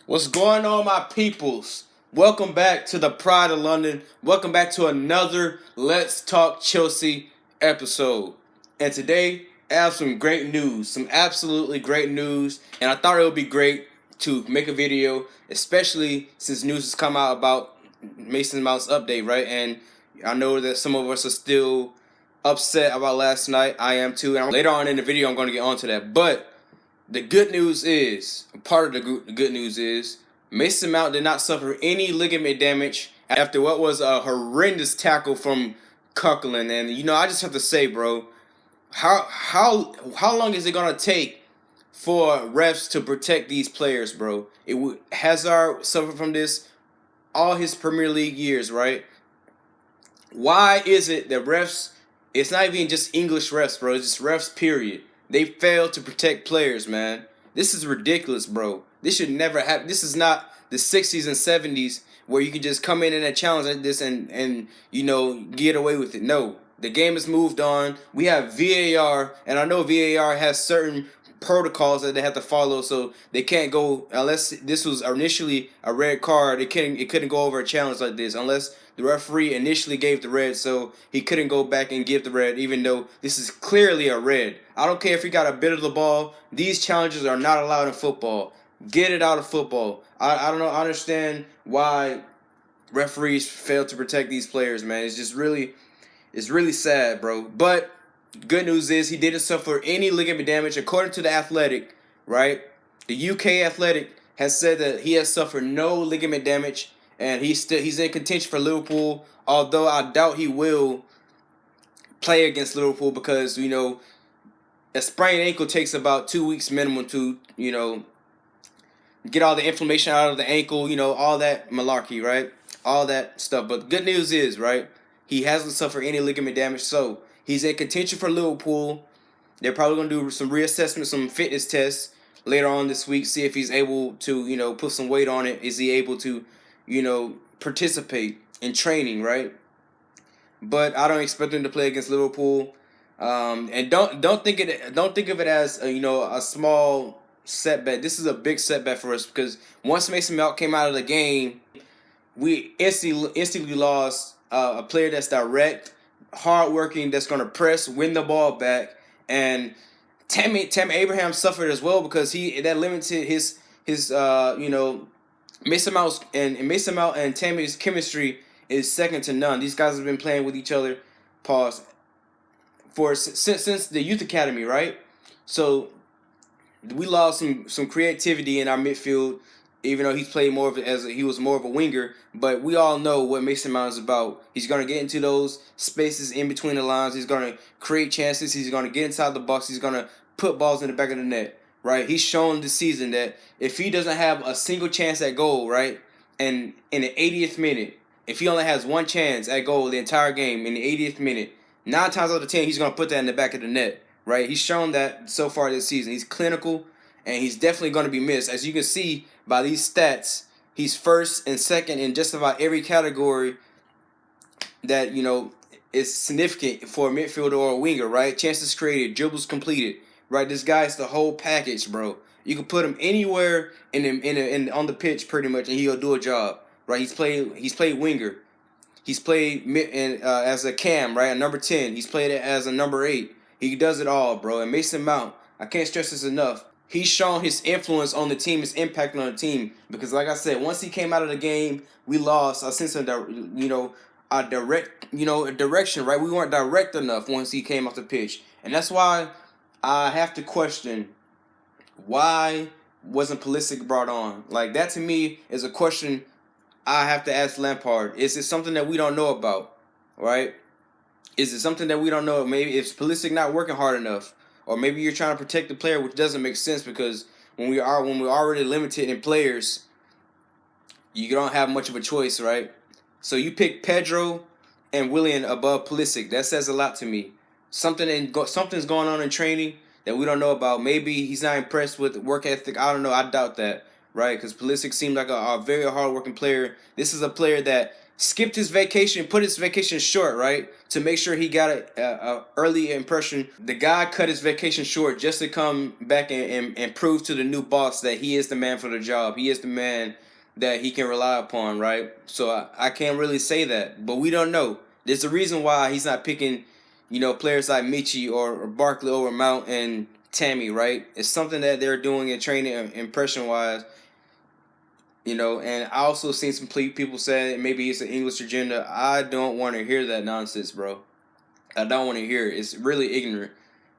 What's going on, my peoples? Welcome back to the Pride of London. Welcome back to another Let's Talk Chelsea episode. And today, I have some great news, some absolutely great news. And I thought it would be great to make a video, especially since news has come out about Mason Mount's update, right? And I know that some of us are still upset about last night. I am too. And later on in the video, I'm going to get onto that. But the good news is, part of the good news is, Mason Mount did not suffer any ligament damage after what was a horrendous tackle from Coquelin. And I just have to say, bro, how long is it gonna take for refs to protect these players, bro? Hazard suffered from this all his Premier League years, right? Why is it that refs? It's not even just English refs, bro. It's just refs, period. They fail to protect players, man. This is ridiculous, bro. This should never happen. This is not the 60s and 70s where you can just come in a challenge like this and get away with it. No, the game has moved on. We have VAR, and I know VAR has certain protocols that they have to follow, so they can't go unless this was initially a red card. It couldn't go over a challenge like this unless the referee initially gave the red, so he couldn't go back and give the red, even though this is clearly a red. I don't care if he got a bit of the ball. These challenges are not allowed in football. Get it out of football. I don't know. I understand why referees fail to protect these players, man. It's really sad, bro. But good news is he didn't suffer any ligament damage, according to the Athletic, right? The UK Athletic has said that he has suffered no ligament damage, and he's in contention for Liverpool. Although I doubt he will play against Liverpool because a sprained ankle takes about 2 weeks minimum to get all the inflammation out of the ankle, all that malarkey, right? All that stuff. But good news is, right, he hasn't suffered any ligament damage, so he's in contention for Liverpool. They're probably going to do some reassessment, some fitness tests later on this week, see if he's able to, put some weight on it. Is he able to, participate in training, right? But I don't expect him to play against Liverpool. And don't think of it as a small setback. This is a big setback for us because once Mason Mount came out of the game, we instantly lost a player that's direct, hardworking, that's going to press, win the ball back, and Tammy Abraham suffered as well because that limited his Mason Mount and Tammy's chemistry is second to none. These guys have been playing with each other, since the youth academy, right? So we lost some creativity in our midfield, even though he's played more of he was more of a winger. But we all know what Mason Mount is about. He's gonna get into those spaces in between the lines. He's gonna create chances. He's gonna get inside the box. He's gonna put balls in the back of the net. Right? He's shown this season that if he doesn't have a single chance at goal, right, and in the 80th minute, if he only has one chance at goal the entire game in the 80th minute, 9 times out of 10 he's gonna put that in the back of the net. Right? He's shown that so far this season. He's clinical, and he's definitely going to be missed. As you can see by these stats, he's first and second in just about every category that is significant for a midfielder or a winger. Right? Chances created, dribbles completed. Right? This guy's the whole package, bro. You can put him anywhere on the pitch pretty much, and he'll do a job. Right? He's played winger. He's played as a cam, right? A number 10. He's played it as a number 8. He does it all, bro. And Mason Mount, I can't stress this enough. He's shown his influence on the team, his impact on the team. Because, like I said, once he came out of the game, we lost a sense of, a direction, right? We weren't direct enough once he came off the pitch. And that's why I have to question, why wasn't Pulisic brought on? Like, that to me is a question I have to ask Lampard. Is it something that we don't know about, right? Is it something that we don't know? Maybe if Pulisic not working hard enough, or maybe you're trying to protect the player, which doesn't make sense because when we're already limited in players, you don't have much of a choice, right? So you pick Pedro and Willian above Pulisic. That says a lot to me. Something's going on in training that we don't know about. Maybe he's not impressed with work ethic. I don't know. I doubt that, right? Because Pulisic seemed like a very hard-working player. This is a player that skipped his vacation, put his vacation short, right, to make sure he got a early impression. The guy cut his vacation short just to come back and prove to the new boss that he is the man for the job. He is the man that he can rely upon, right? So I can't really say that, but we don't know. There's a reason why he's not picking, players like Michi or Barkley over Mount and Tammy, right? It's something that they're doing in training, impression-wise. And I also seen some people say maybe it's an English agenda. I don't want to hear that nonsense, bro. I don't want to hear it. It's really ignorant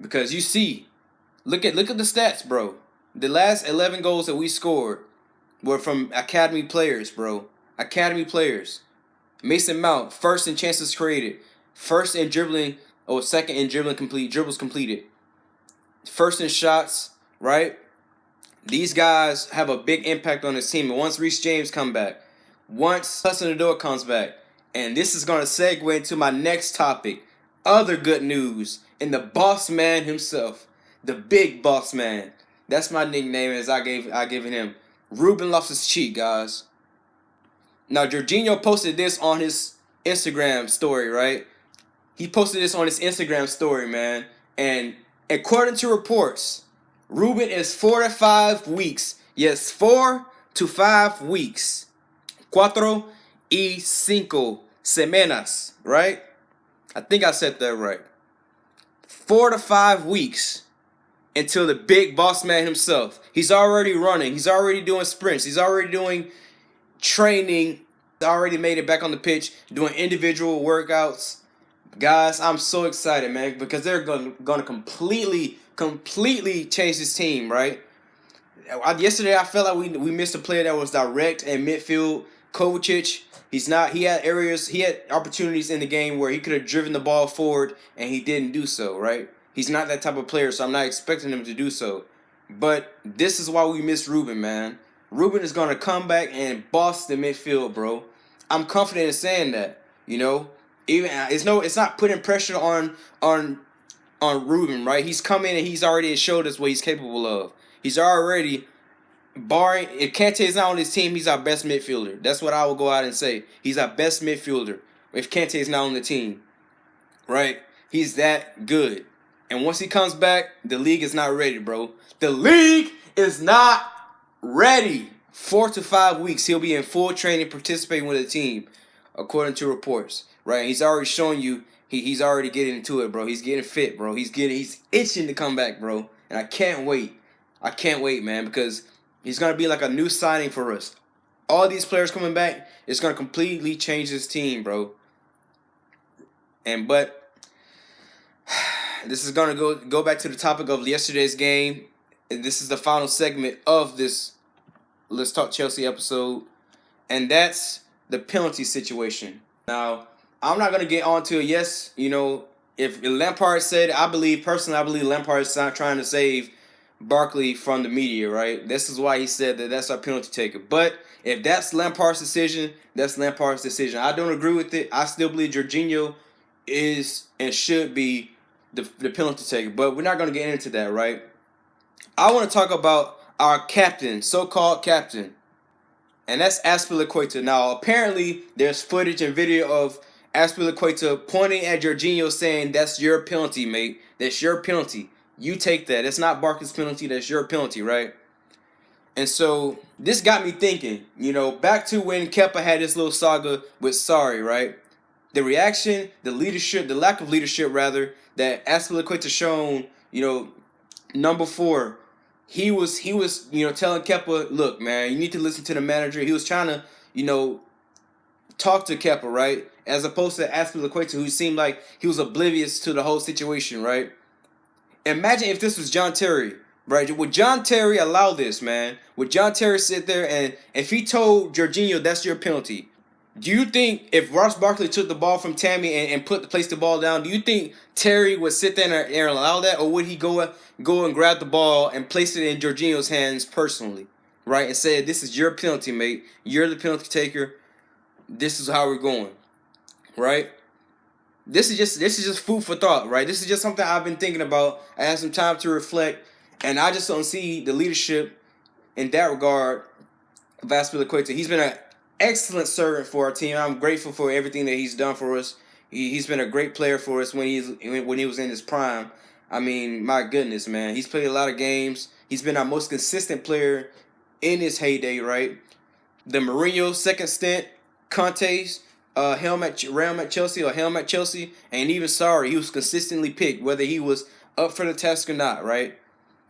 because you see, look at the stats, bro. The last 11 goals that we scored were from academy players, bro. Academy players. Mason Mount, first in chances created, first in dribbling, or second in dribbles completed, first in shots, right? These guys have a big impact on this team. And once Reece James come back, once Hudson Odoi comes back, and this is going to segue into my next topic, other good news, and the boss man himself, the big boss man. That's my nickname as I given him. Ruben Loftus cheek, guys. Now, Jorginho posted this on his Instagram story, right? He posted this on his Instagram story, man. And according to reports, Ruben is 4 to 5 weeks. Yes, 4 to 5 weeks. 4 y 5 semanas, right? I think I said that right. 4 to 5 weeks until the big boss man himself. He's already running. He's already doing sprints. He's already doing training. He's already made it back on the pitch, doing individual workouts. Guys, I'm so excited, man, because they're going to completely change this team, right? Yesterday, I felt like we missed a player that was direct in midfield. Kovacic, he had opportunities in the game where he could have driven the ball forward, and he didn't do so, right? He's not that type of player, so I'm not expecting him to do so. But this is why we miss Ruben, man. Ruben is going to come back and boss the midfield, bro. I'm confident in saying that, Even it's not putting pressure on Ruben, right? He's come in and he's already showed us what he's capable of. He's already, barring, if Kante is not on his team, he's our best midfielder. That's what I will go out and say. He's our best midfielder if Kante is not on the team, right? He's that good. And once he comes back, the league is not ready, bro. The league is not ready. 4 to 5 weeks, he'll be in full training, participating with the team, according to reports, right? He's already showing you he's already getting into it, bro. He's getting fit, bro. He's itching to come back, bro. And I can't wait. I can't wait, man, because he's gonna be like a new signing for us. All these players coming back, it's gonna completely change this team, bro. But this is gonna go back to the topic of yesterday's game. And this is the final segment of this Let's Talk Chelsea episode, and that's the penalty situation. Now, I'm not going to get onto it. Yes, if Lampard said, I believe Lampard is not trying to save Barkley from the media, right? This is why he said that's our penalty taker. But if that's Lampard's decision, that's Lampard's decision. I don't agree with it. I still believe Jorginho is and should be the penalty taker. But we're not going to get into that, right? I want to talk about our captain, so-called captain, and that's Azpilicueta. Now, apparently, there's footage and video of Azpilicueta pointing at Jorginho saying, that's your penalty, mate. That's your penalty. You take that. It's not Barkley's penalty. That's your penalty, right? And so this got me thinking, back to when Kepa had this little saga with Sarri, right? The reaction, the leadership, the lack of leadership, rather, that Azpilicueta shown, number 4, he was telling Kepa, look, man, you need to listen to the manager. He was trying to, talk to Kepa, right? As opposed to Azpilicueta, who seemed like he was oblivious to the whole situation, right? Imagine if this was John Terry, right? Would John Terry allow this, man? Would John Terry sit there and if he told Jorginho that's your penalty? Do you think if Ross Barkley took the ball from Tammy and placed the ball down, do you think Terry would sit there and allow that, or would he go and grab the ball and place it in Jorginho's hands personally, right? And say, this is your penalty, mate. You're the penalty taker. This is how we're going, right? This is just food for thought, right? This is just something I've been thinking about. I had some time to reflect, and I just don't see the leadership in that regard of Azpilicueta. He's been excellent servant for our team. I'm grateful for everything that he's done for us. He's been a great player for us when he was in his prime. I mean, my goodness, man. He's played a lot of games. He's been our most consistent player in his heyday, right? The Mourinho second stint, Conte's realm at Chelsea or helm at Chelsea, and even sorry, he was consistently picked, whether he was up for the task or not, right?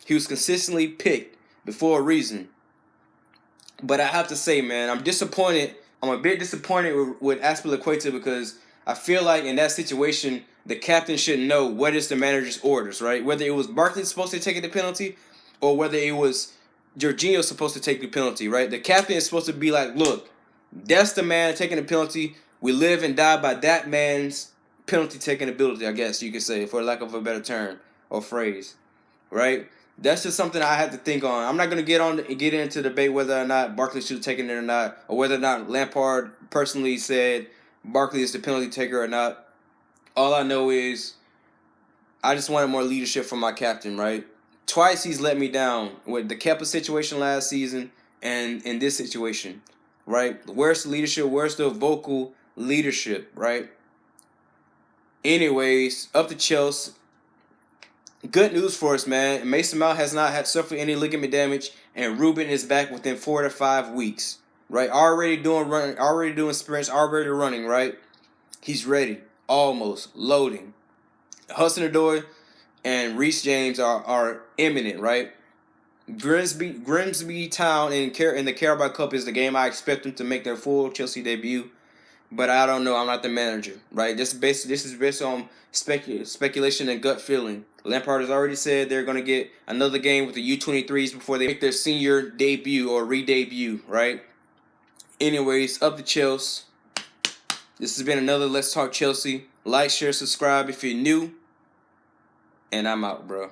He was consistently picked for a reason. But I have to say, man, I'm disappointed. I'm a bit disappointed with Azpilicueta because I feel like in that situation, the captain should know what is the manager's orders, right? Whether it was Barkley supposed to take the penalty or whether it was Jorginho supposed to take the penalty, right? The captain is supposed to be like, look, that's the man taking the penalty. We live and die by that man's penalty taking ability, I guess you could say, for lack of a better term or phrase, right? That's just something I had to think on. I'm not gonna get into debate whether or not Barkley should have taken it or not, or whether or not Lampard personally said Barkley is the penalty taker or not. All I know is I just wanted more leadership from my captain, right? Twice he's let me down with the Kepa situation last season and in this situation, right? Where's the leadership? Where's the vocal leadership, right? Anyways, up to Chelsea. Good news for us, man. Mason Mount has not had suffered any ligament damage, and Ruben is back within 4 to 5 weeks. Right, already doing sprints, already running. Right, he's ready, almost loading. Hudson-Odoi and Reece James are imminent. Right, Grimsby Town in the Carabao Cup is the game I expect them to make their full Chelsea debut. But I don't know. I'm not the manager, right? This is based on speculation and gut feeling. Lampard has already said they're going to get another game with the U23s before they make their senior debut or re-debut, right? Anyways, up to Chelsea. This has been another Let's Talk Chelsea. Like, share, subscribe if you're new. And I'm out, bro.